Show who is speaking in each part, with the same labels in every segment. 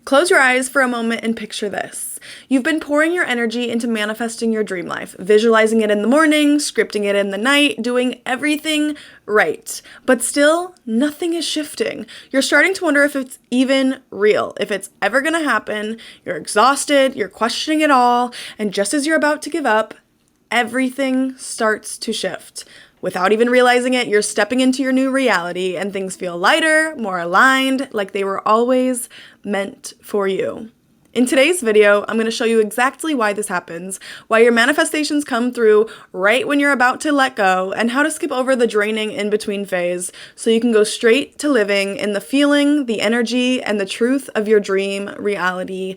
Speaker 1: Close your eyes for a moment and picture this. You've been pouring your energy into manifesting your dream life, visualizing it in the morning, scripting it in the night, doing everything right. But still, nothing is shifting. You're starting to wonder if it's even real, if it's ever gonna happen. You're exhausted, you're questioning it all, and just as you're about to give up, everything starts to shift. Without even realizing it, you're stepping into your new reality and things feel lighter, more aligned, like they were always meant for you. In today's video, I'm going to show you exactly why this happens, why your manifestations come through right when you're about to let go, and how to skip over the draining in-between phase so you can go straight to living in the feeling, the energy, and the truth of your dream reality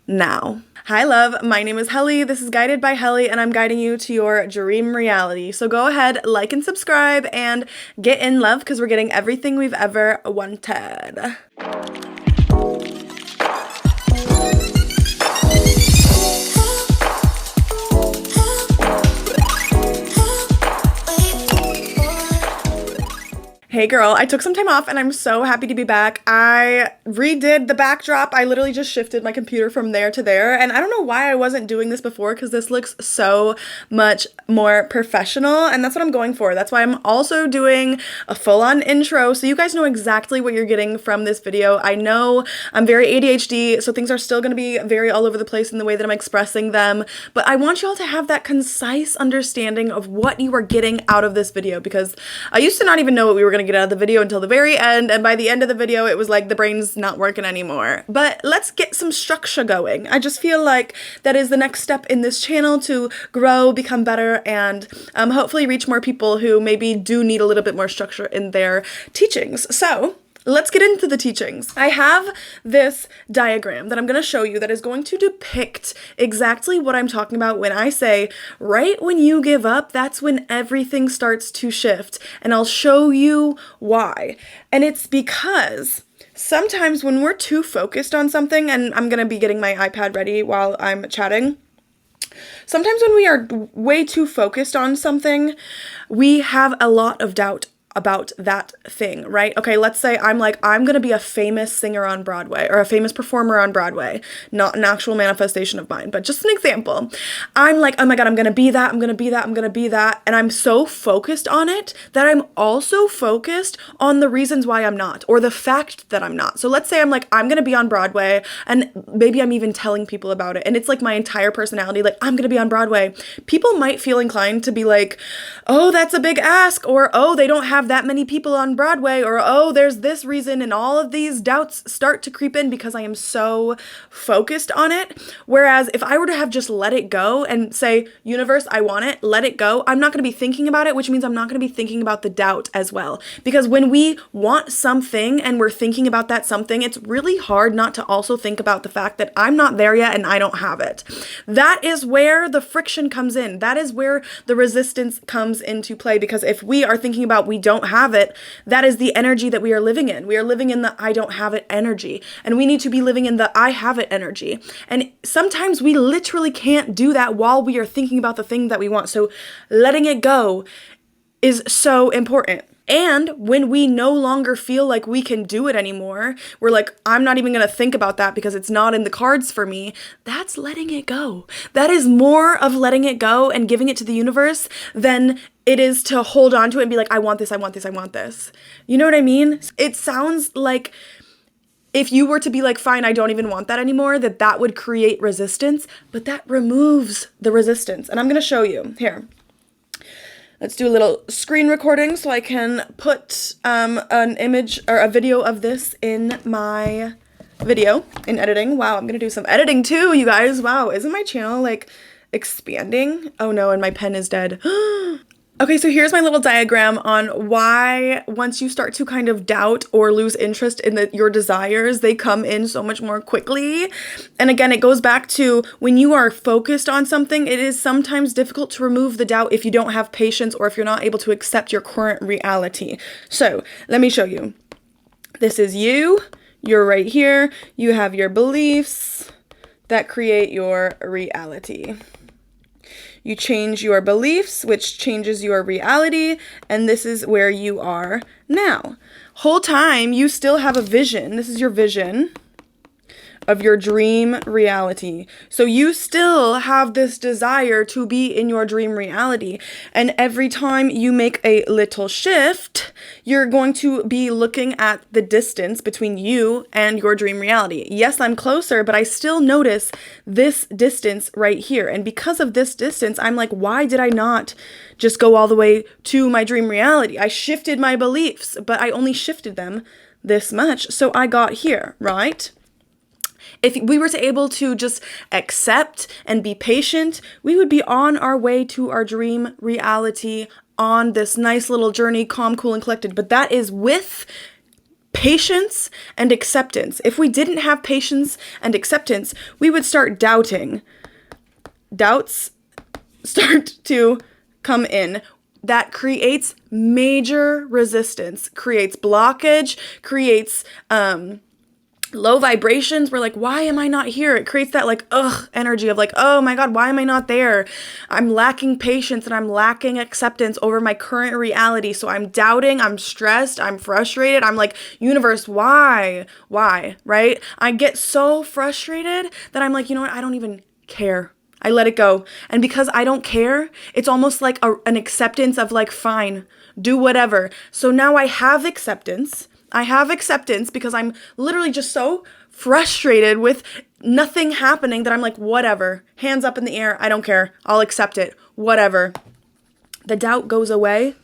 Speaker 1: now. Hi love, my name is Helly, this is Guided by Helly, and I'm guiding you to your dream reality. So go ahead, like and subscribe, and get in love because we're getting everything we've ever wanted. Hey girl, I took some time off and I'm so happy to be back. I redid the backdrop. I literally just shifted my computer from there to there, and I don't know why I wasn't doing this before because this looks so much more professional, and that's what I'm going for. That's why I'm also doing a full-on intro so you guys know exactly what you're getting from this video. I know I'm very ADHD, so things are still going to be very all over the place in the way that I'm expressing them, but I want y'all to have that concise understanding of what you are getting out of this video, because I used to not even know what we were going to get out of the video until the very end, and by the end of the video it was like the brain's not working anymore. But let's get some structure going. I just feel like that is the next step in this channel to grow, become better, and hopefully reach more people who maybe do need a little bit more structure in their teachings. So let's get into the teachings. I have this diagram that I'm going to show you that is going to depict exactly what I'm talking about when I say, right when you give up, that's when everything starts to shift. And I'll show you why. And it's because sometimes when we're too focused on something, and I'm going to be getting my iPad ready while I'm chatting, sometimes when we are way too focused on something, we have a lot of doubt about that thing, right? Okay, let's say I'm gonna be a famous singer on Broadway or a famous performer on Broadway, not an actual manifestation of mine, but just an example. I'm like, oh my God, I'm gonna be that, I'm gonna be that, I'm gonna be that. And I'm so focused on it that I'm also focused on the reasons why I'm not, or the fact that I'm not. So let's say I'm like, I'm gonna be on Broadway, and maybe I'm even telling people about it. And it's like my entire personality, like, I'm gonna be on Broadway. People might feel inclined to be like, oh, that's a big ask, or oh, they don't have that many people on Broadway, or oh, there's this reason, and all of these doubts start to creep in because I am so focused on it. Whereas if I were to have just let it go and say, universe, I want it, let it go, I'm not going to be thinking about it, which means I'm not going to be thinking about the doubt as well. Because when we want something and we're thinking about that something, it's really hard not to also think about the fact that I'm not there yet and I don't have it. That is where the friction comes in. That is where the resistance comes into play, because if we are thinking about we don't have it, that is the energy that we are living in. We are living in the I don't have it energy, and we need to be living in the I have it energy. And sometimes we literally can't do that while we are thinking about the thing that we want. So letting it go is so important. And when we no longer feel like we can do it anymore, we're like, I'm not even going to think about that because it's not in the cards for me. That's letting it go. That is more of letting it go and giving it to the universe than it is to hold on to it and be like, I want this, I want this, I want this. You know what I mean? It sounds like if you were to be like, fine, I don't even want that anymore, that would create resistance, but that removes the resistance. And I'm going to show you here. Let's do a little screen recording so I can put an image or a video of this in my video in editing. Wow, I'm gonna do some editing too, you guys. Wow, isn't my channel like expanding? Oh no, and my pen is dead. Okay, so here's my little diagram on why once you start to kind of doubt or lose interest in your desires, they come in so much more quickly. And again, it goes back to when you are focused on something, it is sometimes difficult to remove the doubt if you don't have patience or if you're not able to accept your current reality. So let me show you. This is you. You're right here. You have your beliefs that create your reality. You change your beliefs, which changes your reality, and this is where you are now. Whole time, you still have a vision. This is your vision of your dream reality. So you still have this desire to be in your dream reality. And every time you make a little shift, you're going to be looking at the distance between you and your dream reality. Yes, I'm closer, but I still notice this distance right here. And because of this distance, I'm like, why did I not just go all the way to my dream reality? I shifted my beliefs, but I only shifted them this much. So I got here, right? If we were to able to just accept and be patient, we would be on our way to our dream reality on this nice little journey, calm, cool, and collected. But that is with patience and acceptance. If we didn't have patience and acceptance, we would start doubting. Doubts start to come in. That creates major resistance, creates blockage, creates low vibrations. We're like, why am I not here? It creates that like, energy of like, oh my God, why am I not there? I'm lacking patience and I'm lacking acceptance over my current reality. So I'm doubting, I'm stressed, I'm frustrated. I'm like, universe, why? Right? I get so frustrated that I'm like, you know what? I don't even care. I let it go. And because I don't care, it's almost like an acceptance of like, fine, do whatever. So now I have acceptance. Because I'm literally just so frustrated with nothing happening that I'm like, whatever, hands up in the air. I don't care. I'll accept it. Whatever. The doubt goes away.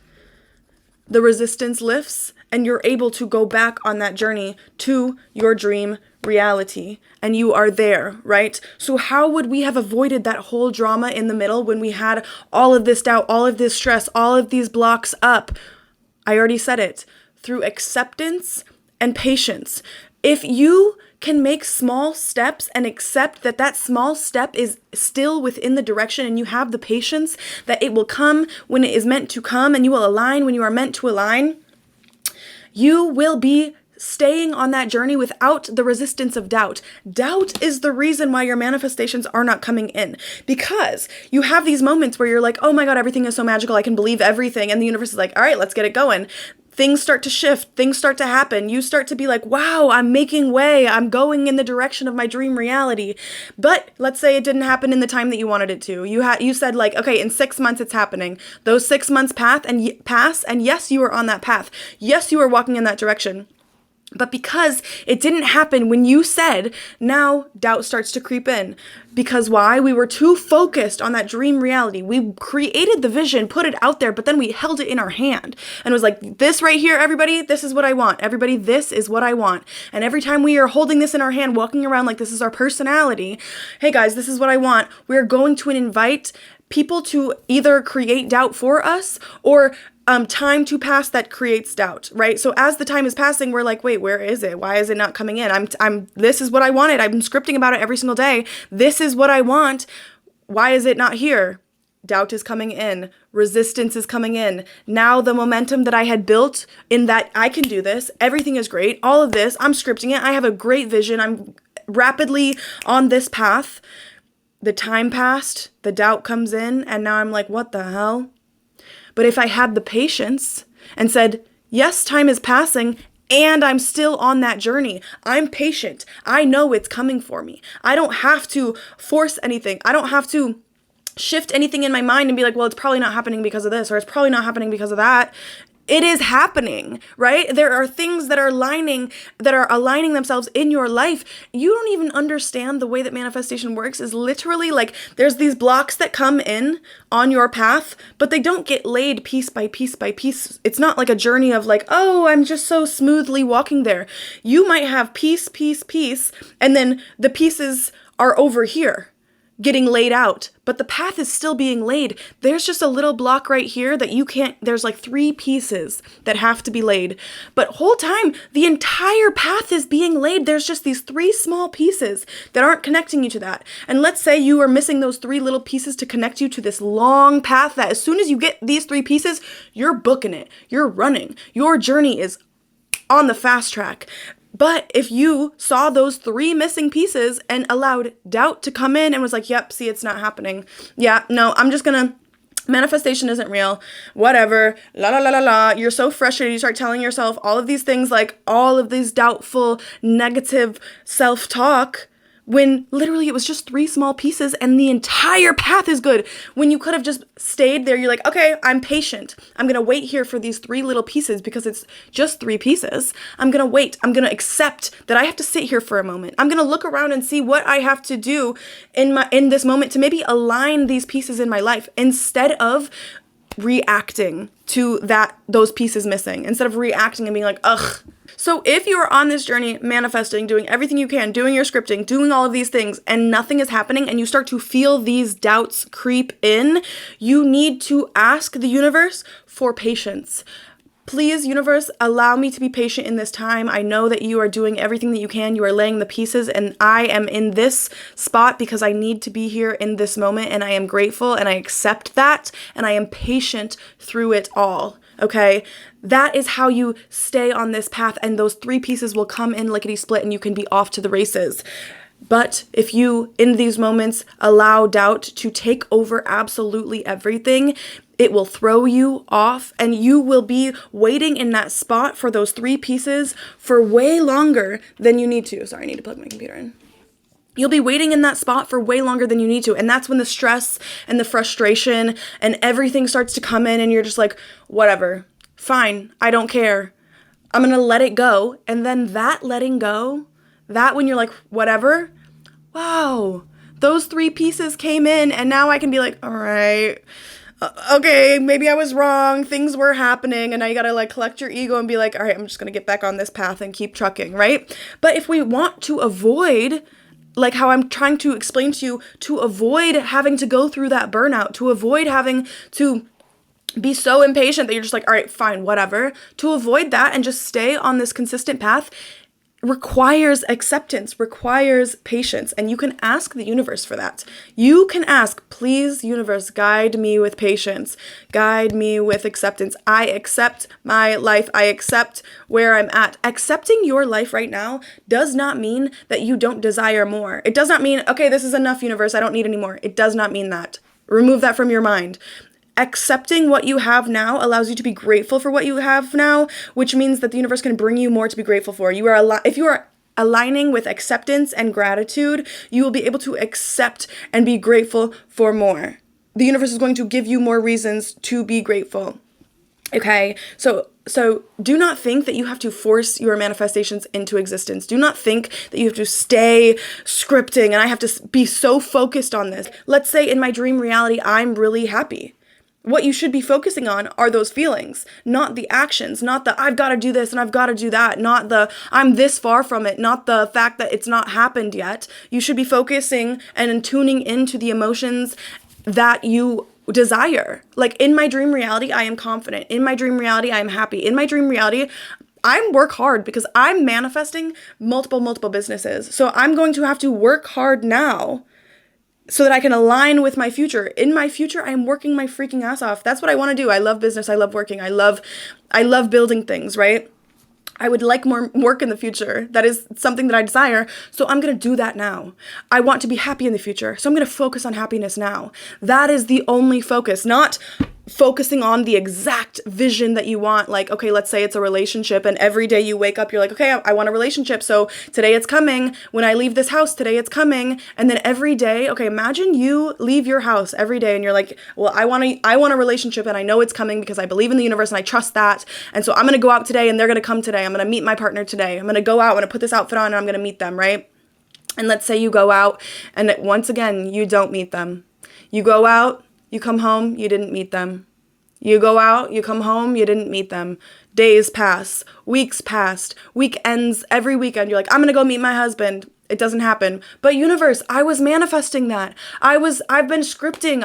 Speaker 1: The resistance lifts and you're able to go back on that journey to your dream reality and you are there, right? So how would we have avoided that whole drama in the middle when we had all of this doubt, all of this stress, all of these blocks up? I already said it. Through acceptance and patience. If you can make small steps and accept that that small step is still within the direction and you have the patience that it will come when it is meant to come and you will align when you are meant to align, you will be staying on that journey without the resistance of doubt. Doubt is the reason why your manifestations are not coming in, because you have these moments where you're like, oh my God, everything is so magical. I can believe everything. And the universe is like, all right, let's get it going. Things start to shift. Things start to happen. You start to be like, wow, I'm making way. I'm going in the direction of my dream reality. But let's say it didn't happen in the time that you wanted it to. You said like, okay, in 6 months it's happening. Those 6 months pass, and yes, you are on that path. Yes, you are walking in that direction. But because it didn't happen when you said, now doubt starts to creep in. Because why? We were too focused on that dream reality. We created the vision, put it out there, but then we held it in our hand. And it was like, this right here, everybody, this is what I want. Everybody, this is what I want. And every time we are holding this in our hand, walking around like this is our personality, hey guys, this is what I want. We're going to invite people to either create doubt for us or time to pass that creates doubt, right? So as the time is passing, we're like, wait, where is it? Why is it not coming in? This is what I wanted. I'm scripting about it every single day. This is what I want. Why is it not here? Doubt is coming in. Resistance is coming in. Now the momentum that I had built in that I can do this, everything is great. All of this, I'm scripting it. I have a great vision. I'm rapidly on this path. The time passed, the doubt comes in, and now I'm like, what the hell? But if I had the patience and said, yes, time is passing and I'm still on that journey. I'm patient. I know it's coming for me. I don't have to force anything. I don't have to shift anything in my mind and be like, well, it's probably not happening because of this, or it's probably not happening because of that. It is happening, right? There are things that are aligning themselves in your life. You don't even understand the way that manifestation works is literally like there's these blocks that come in on your path, but they don't get laid piece by piece by piece. It's not like a journey of like, oh, I'm just so smoothly walking there. You might have piece, and then the pieces are over here getting laid out, but the path is still being laid. There's just a little block right here that you can't, there's like 3 pieces that have to be laid. But whole time, the entire path is being laid. There's just these 3 small pieces that aren't connecting you to that. And let's say you are missing those 3 little pieces to connect you to this long path that as soon as you get these 3 pieces, you're booking it. You're running. Your journey is on the fast track. But if you saw those 3 missing pieces and allowed doubt to come in and was like, yep, see, it's not happening. Yeah, no, I'm just gonna Manifestation isn't real, whatever, la la la la la. You're so frustrated. You start telling yourself all of these things, like all of these doubtful, negative self talk, when literally it was just three small pieces and the entire path is good. When you could have just stayed there, you're like, okay, I'm patient. I'm going to wait here for these three little pieces because it's just three pieces. I'm going to wait. I'm going to accept that I have to sit here for a moment. I'm going to look around and see what I have to do in this moment to maybe align these pieces in my life instead of reacting to those pieces missing, instead of reacting and being like, ugh. So if you are on this journey, manifesting, doing everything you can, doing your scripting, doing all of these things, and nothing is happening, and you start to feel these doubts creep in, you need to ask the universe for patience. Please, universe, allow me to be patient in this time. I know that you are doing everything that you can. You are laying the pieces, and I am in this spot because I need to be here in this moment, and I am grateful, and I accept that, and I am patient through it all. Okay, that is how you stay on this path, and those three pieces will come in lickety split, and you can be off to the races. But if you, in these moments, allow doubt to take over absolutely everything, it will throw you off, and you will be waiting in that spot for those three pieces for way longer than you need to. Sorry, I need to plug my computer in. You'll be waiting in that spot for way longer than you need to. And that's when the stress and the frustration and everything starts to come in, and you're just like, whatever, fine, I don't care. I'm going to let it go. And then that letting go, that when you're like, whatever, wow, those three pieces came in, and now I can be like, all right, okay, maybe I was wrong. Things were happening, and now you got to like collect your ego and be like, all right, I'm just going to get back on this path and keep trucking, right? But if we want to avoid, like how I'm trying to explain to you, to avoid having to go through that burnout, to avoid having to be so impatient that you're just like, all right, fine, whatever, to avoid that and just stay on this consistent path requires acceptance, requires patience, and you can ask the universe for that. You can ask, please, universe, guide me with patience, guide me with acceptance. I accept my life. I accept where I'm at. Accepting your life right now does not mean that you don't desire more. It does not mean, okay, this is enough, universe, I don't need any more. It does not mean that. Remove that from your mind. Accepting what you have now allows you to be grateful for what you have now, which means that the universe can bring you more to be grateful for. If you are aligning with acceptance and gratitude, you will be able to accept and be grateful for more. The universe is going to give you more reasons to be grateful. Okay, so do not think that you have to force your manifestations into existence. Do not think that you have to stay scripting and I have to be so focused on this. Let's say in my dream reality, I'm really happy. What you should be focusing on are those feelings, not the actions, not the I've got to do this and I've got to do that, not the I'm this far from it, not the fact that it's not happened yet. You should be focusing and tuning into the emotions that you desire. Like in my dream reality, I am confident. In my dream reality, I am happy. In my dream reality, I work hard because I'm manifesting multiple businesses. So I'm going to have to work hard now so that I can align with my future. In my future, I am working my freaking ass off. That's what I want to do. I love business. I love working. I love building things, right? I would like more work in the future. That is something that I desire. So I'm going to do that now. I want to be happy in the future. So I'm going to focus on happiness now. That is the only focus, not focusing on the exact vision that you want. Like, okay, let's say it's a relationship and every day you wake up, you're like, okay, I want a relationship. So today it's coming. When I leave this house, today it's coming. And then every day, okay, imagine you leave your house every day and you're like, well, I want a relationship and I know it's coming because I believe in the universe and I trust that. And so I'm going to go out today and they're going to come today. I'm going to meet my partner today. I'm going to go out, I'm going to put this outfit on and I'm going to meet them, right? And let's say you go out and once again, you don't meet them. You go out, you come home, you didn't meet them. You go out, you come home, you didn't meet them. Days pass, weeks passed, weekends, every weekend, you're like, I'm gonna go meet my husband. It doesn't happen. But universe, I was manifesting that. I've been scripting.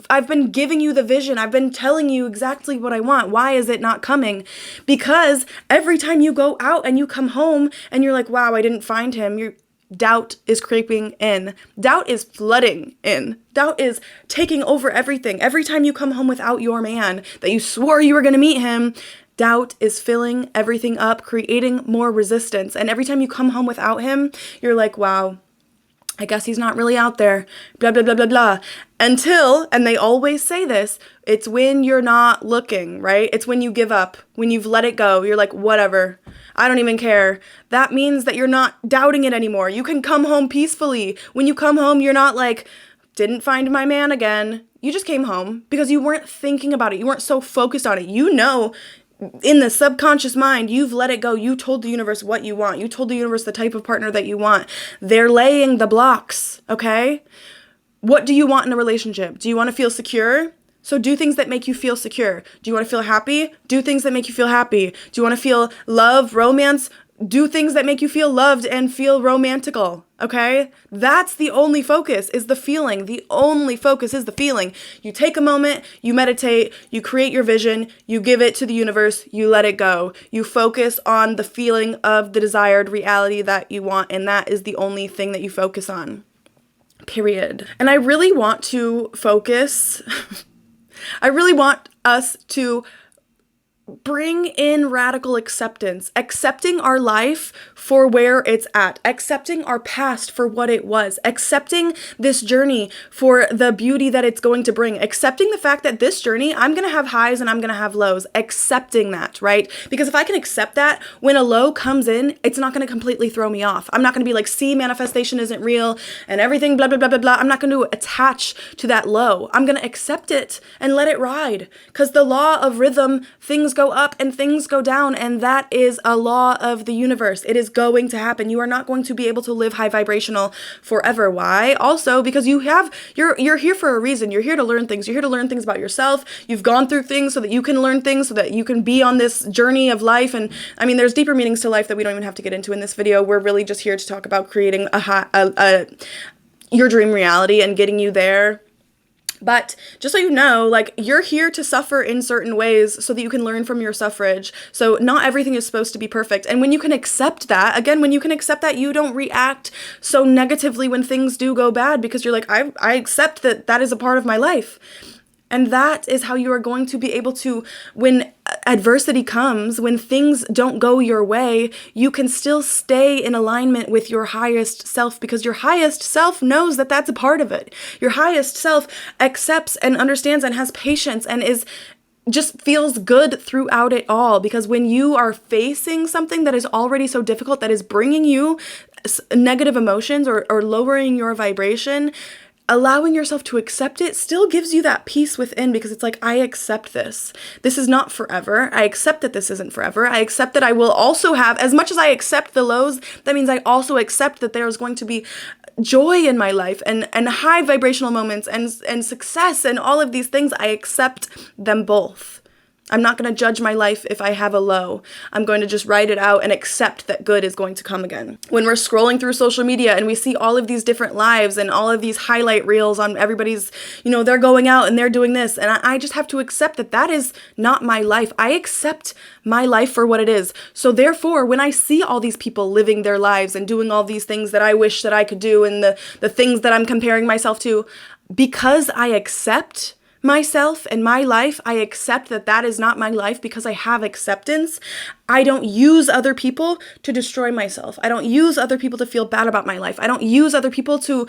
Speaker 1: I've been giving you the vision. I've been telling you exactly what I want. Why is it not coming? Because every time you go out and you come home and you're like, wow, I didn't find him. Doubt is creeping in. Doubt is flooding in. Doubt is taking over everything. Every time you come home without your man that you swore you were going to meet him, doubt is filling everything up, creating more resistance. And every time you come home without him, you're like, wow, I guess he's not really out there, blah, blah, blah, blah, blah. Until, and they always say this, it's when you're not looking, right? It's when you give up, when you've let it go. You're like, whatever, I don't even care. That means that you're not doubting it anymore. You can come home peacefully. When you come home, you're not like, didn't find my man again. You just came home because you weren't thinking about it. You weren't so focused on it. You know, in the subconscious mind, you've let it go. You told the universe what you want. You told the universe the type of partner that you want. They're laying the blocks, okay? What do you want in a relationship? Do you want to feel secure? So do things that make you feel secure. Do you want to feel happy? Do things that make you feel happy. Do you want to feel love, romance? Do things that make you feel loved and feel romantical, okay? That's the only focus, is the feeling. The only focus is the feeling. You take a moment, you meditate, you create your vision, you give it to the universe, you let it go. You focus on the feeling of the desired reality that you want, and that is the only thing that you focus on. Period. And I really want to focus, I really want us to bring in radical acceptance, accepting our life for where it's at, accepting our past for what it was, accepting this journey for the beauty that it's going to bring, accepting the fact that this journey, I'm going to have highs and I'm going to have lows, accepting that, right? Because if I can accept that, when a low comes in, it's not going to completely throw me off. I'm not going to be like, see, manifestation isn't real and everything, blah, blah, blah, blah, blah. I'm not going to attach to that low. I'm going to accept it and let it ride, because the law of rhythm, things go up and things go down, and that is a law of the universe. It is going to happen. You are not going to be able to live high vibrational forever. Why? Also, because you're here for a reason. You're here to learn things. You're here to learn things about yourself. You've gone through things so that you can learn things, so that you can be on this journey of life. And I mean, there's deeper meanings to life that we don't even have to get into in this video. We're really just here to talk about creating your dream reality and getting you there. But just so you know, like, you're here to suffer in certain ways so that you can learn from your suffrage. So not everything is supposed to be perfect. And when you can accept that, again, when you can accept that, you don't react so negatively when things do go bad, because you're like, I accept that that is a part of my life. And that is how you are going to be able to, when adversity comes, when things don't go your way, you can still stay in alignment with your highest self, because your highest self knows that that's a part of it. Your highest self accepts and understands and has patience and just feels good throughout it all. Because when you are facing something that is already so difficult, that is bringing you negative emotions or lowering your vibration, allowing yourself to accept it still gives you that peace within, because it's like, I accept this. This is not forever. I accept that this isn't forever. I accept that I will also have, as much as I accept the lows, that means I also accept that there is going to be joy in my life and high vibrational moments and success and all of these things. I accept them both. I'm not going to judge my life if I have a low. I'm going to just write it out and accept that good is going to come again. When we're scrolling through social media and we see all of these different lives and all of these highlight reels on everybody's, they're going out and they're doing this. And I just have to accept that that is not my life. I accept my life for what it is. So therefore, when I see all these people living their lives and doing all these things that I wish that I could do, and the things that I'm comparing myself to, because I accept myself and my life, I accept that that is not my life. Because I have acceptance, I don't use other people to destroy myself. I don't use other people to feel bad about my life. I don't use other people to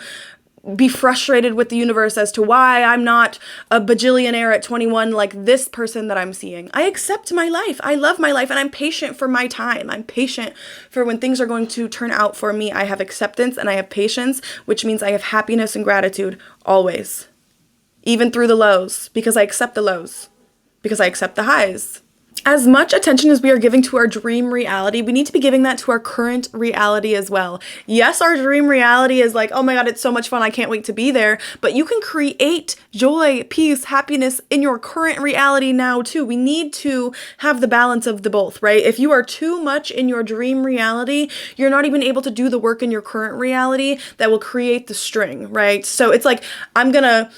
Speaker 1: be frustrated with the universe as to why I'm not a bajillionaire at 21 like this person that I'm seeing. I accept my life. I love my life, and I'm patient for my time. I'm patient for when things are going to turn out for me. I have acceptance and I have patience, which means I have happiness and gratitude always. Even through the lows, because I accept the lows, because I accept the highs. As much attention as we are giving to our dream reality, we need to be giving that to our current reality as well. Yes, our dream reality is like, oh my God, it's so much fun, I can't wait to be there. But you can create joy, peace, happiness in your current reality now too. We need to have the balance of the both, right? If you are too much in your dream reality, you're not even able to do the work in your current reality that will create the string, right? So it's like, I'm gonna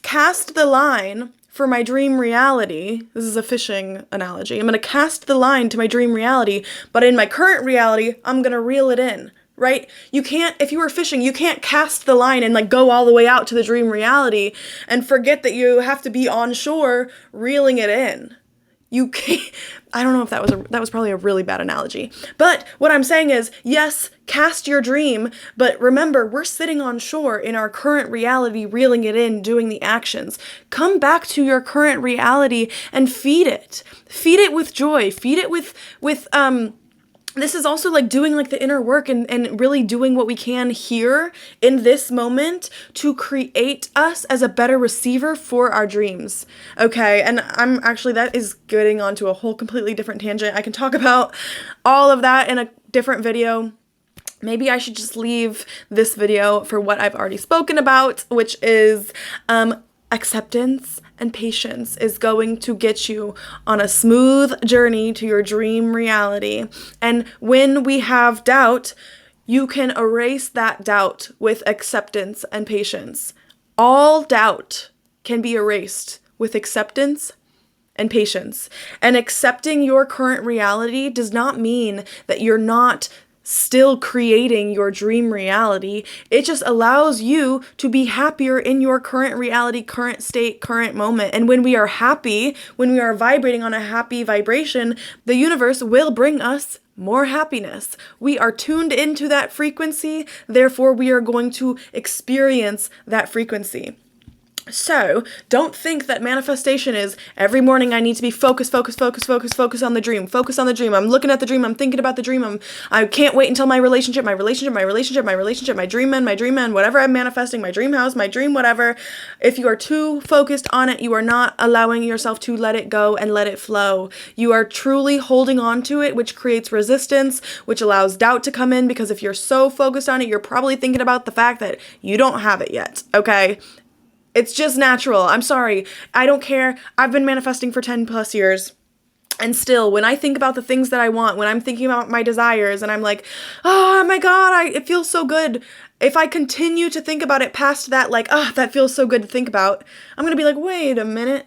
Speaker 1: cast the line for my dream reality. This is a fishing analogy. I'm going to cast the line to my dream reality, but in my current reality, I'm going to reel it in, right? You can't, if you were fishing, you can't cast the line and like go all the way out to the dream reality and forget that you have to be on shore reeling it in. You can't, I don't know if that was probably a really bad analogy. But what I'm saying is, yes, cast your dream, but remember, we're sitting on shore in our current reality, reeling it in, doing the actions. Come back to your current reality and feed it. Feed it with joy. Feed it with this is also like doing like the inner work and really doing what we can here in this moment to create us as a better receiver for our dreams. Okay. And I'm actually, that is getting onto a whole completely different tangent. I can talk about all of that in a different video. Maybe I should just leave this video for what I've already spoken about, which is acceptance and patience is going to get you on a smooth journey to your dream reality. And when we have doubt, you can erase that doubt with acceptance and patience. All doubt can be erased with acceptance and patience. And accepting your current reality does not mean that you're not still creating your dream reality. It just allows you to be happier in your current reality, current state, current moment. And when we are happy, when we are vibrating on a happy vibration, the universe will bring us more happiness. We are tuned into that frequency, therefore we are going to experience that frequency. So don't think that manifestation is every morning I need to be focused on the dream, focus on the dream. I'm looking at the dream. I'm thinking about the dream. I can't wait until my relationship, my dream man, whatever I'm manifesting, my dream house, my dream, whatever. If you are too focused on it, you are not allowing yourself to let it go and let it flow. You are truly holding on to it, which creates resistance, which allows doubt to come in, because if you're so focused on it, you're probably thinking about the fact that you don't have it yet. Okay. It's just natural. I'm sorry. I don't care. I've been manifesting for 10 plus years. And still, when I think about the things that I want, when I'm thinking about my desires and I'm like, oh my God, it feels so good. If I continue to think about it past that, like, that feels so good to think about, I'm going to be like, wait a minute.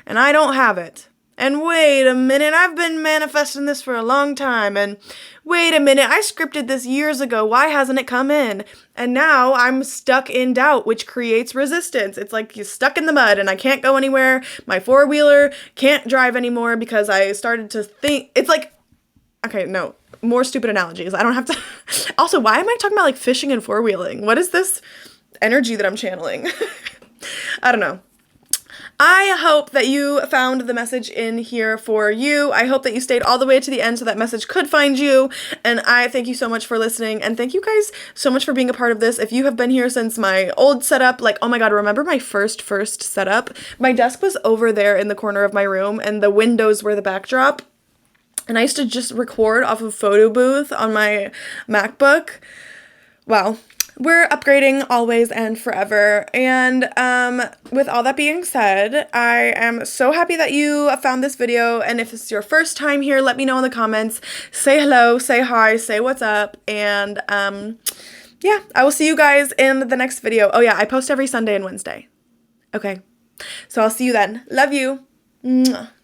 Speaker 1: And I don't have it. And wait a minute, I've been manifesting this for a long time. And wait a minute, I scripted this years ago. Why hasn't it come in? And now I'm stuck in doubt, which creates resistance. It's like you're stuck in the mud and I can't go anywhere. My four-wheeler can't drive anymore because I started to think. It's like, okay, no, more stupid analogies. I don't have to. Also, why am I talking about like fishing and four-wheeling? What is this energy that I'm channeling? I don't know. I hope that you found the message in here for you. I hope that you stayed all the way to the end so that message could find you. And I thank you so much for listening. And thank you guys so much for being a part of this. If you have been here since my old setup, like, oh my God, remember my first setup? My desk was over there in the corner of my room and the windows were the backdrop. And I used to just record off of photo booth on my MacBook. Wow. We're upgrading always and forever. And with all that being said, I am so happy that you found this video. And if it's your first time here, let me know in the comments. Say hello, say hi, say what's up. And yeah, I will see you guys in the next video. Oh yeah, I post every Sunday and Wednesday. Okay, so I'll see you then. Love you. Mwah.